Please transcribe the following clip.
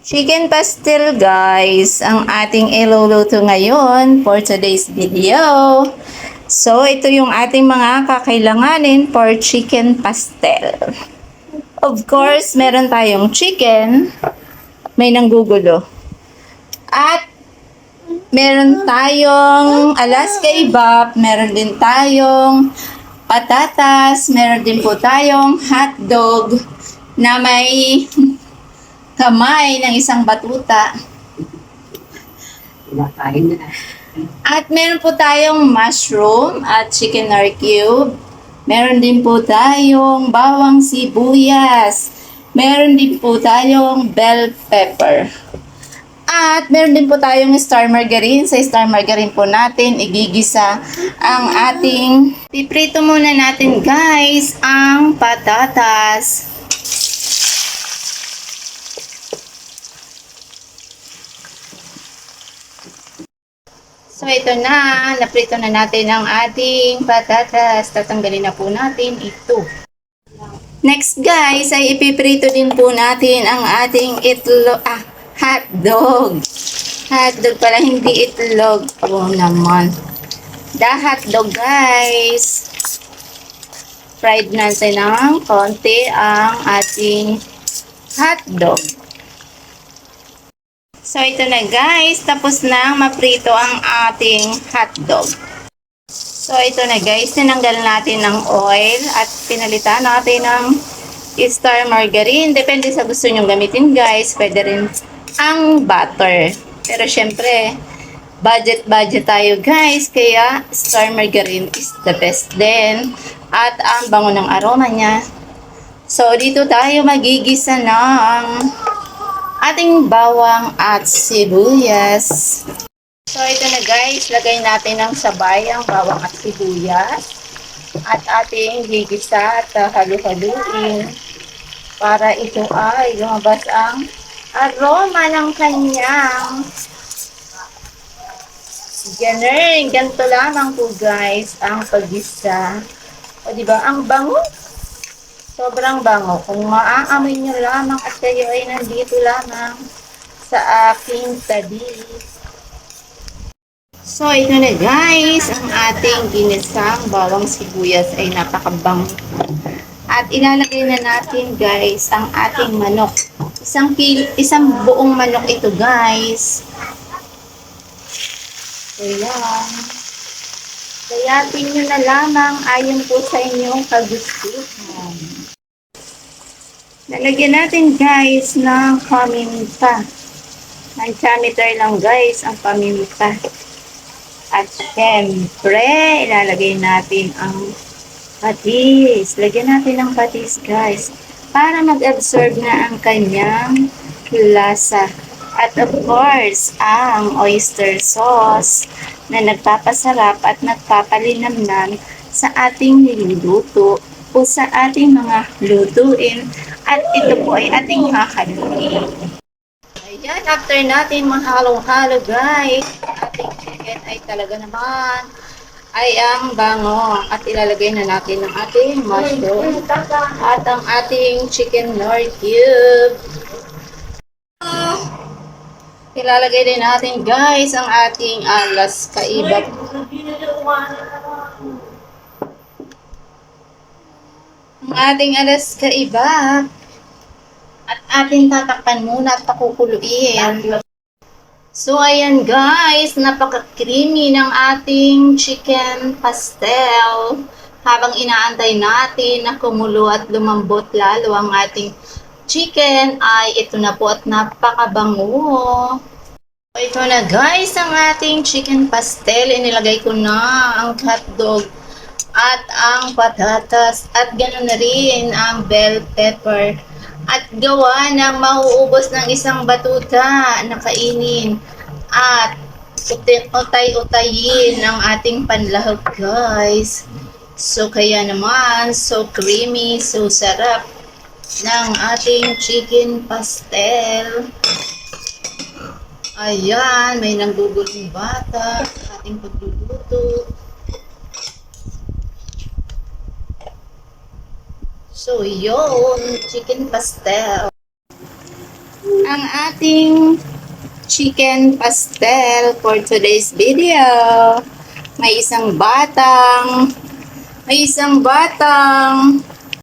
Chicken pastel guys, ang ating iluluto ngayon for today's video. So, ito yung ating mga kakailanganin for chicken pastel. Of course, meron tayong chicken, may nanggugulo. At meron tayong Alaska Ibap, meron din tayong patatas, meron din po tayong hotdog na may kamay ng isang batuta. At meron po tayong mushroom at chicken nor cube. Meron din po tayong bawang sibuyas. Meron din po tayong bell pepper. At meron din po tayong star margarine. Sa star margarine po natin igigisa ang ating piprito muna natin guys ang patatas. So, ito na. Naprito na natin ang ating patatas. Tatanggalin na po natin ito. Next, guys, ay ipiprito din po natin ang ating hotdog. Hotdog pala, hindi itlog. Oh, naman. The hotdog, guys. Fried natin ng konti ang ating hotdog. So, ito na guys. Tapos na maprito ang ating hotdog. So, ito na guys. Tinanggal natin ng oil at pinalitan natin ng star margarine. Depende sa gusto nyong gamitin guys. Pwede rin ang butter. Pero syempre, budget tayo guys. Kaya, star margarine is the best din. At ang bango ng aroma niya. So, dito tayo magigisa ng ating bawang at sibuyas. So, ito na guys. Lagay natin ng sabay ang bawang at sibuyas. At ating gigisa at halu-haluin para ito ay lumabas ang aroma ng kanyang ganun. Ganito lamang po guys ang paggisa. O diba? Ang bango. Sobrang bango. Kung maaamoy nyo lamang at kayo ay nandito lamang sa aking tabi. So, ito na guys. Ang ating ginisang bawang sibuyas ay napakabango. At ilalagay na natin guys ang ating manok. Isang buong manok ito guys. Ayan. Kayatin nyo na lamang ayon po sa inyong kagustuhan. Lalagyan natin guys ng paminta. Ng diameter lang guys ang paminta. At syempre, ilalagay natin ang patis. Lagyan natin ng patis guys. Para mag-absorb na ang kanyang lasa. At of course, ang oyster sauce na nagpapasarap at nagpapalinamnam sa ating niluluto o sa ating mga lutuin. At ito po ay ating hahaluin. Ayan, after natin mahalo-halo guys, ating chicken ay talaga naman ay ang bango. At ilalagay na natin ang ating mushroom at ang ating chicken nor cube. Ilalagay din natin guys ang ating Alaska Ibap. Ang ating Alaska Ibap. At ating tatakpan muna at pakukuluin. So ayan guys, napaka-creamy ng ating chicken pastel. Habang inaantay natin na kumulo at lumambot lalo ang ating chicken ay ito na po at napakabango. So, ito na guys ang ating chicken pastel. Inilagay ko na ang hotdog at ang patatas at ganoon na rin ang bell pepper. At gawa ng mauubos ng isang batuta na kainin at utay-utayin ang ating panlahok guys. So kaya naman, so creamy, so sarap ng ating chicken pastel. Ayan, may nanggugulong bata sa ating pagluluto. So, yun, chicken pastel. ang ating chicken pastel for today's video. May isang batang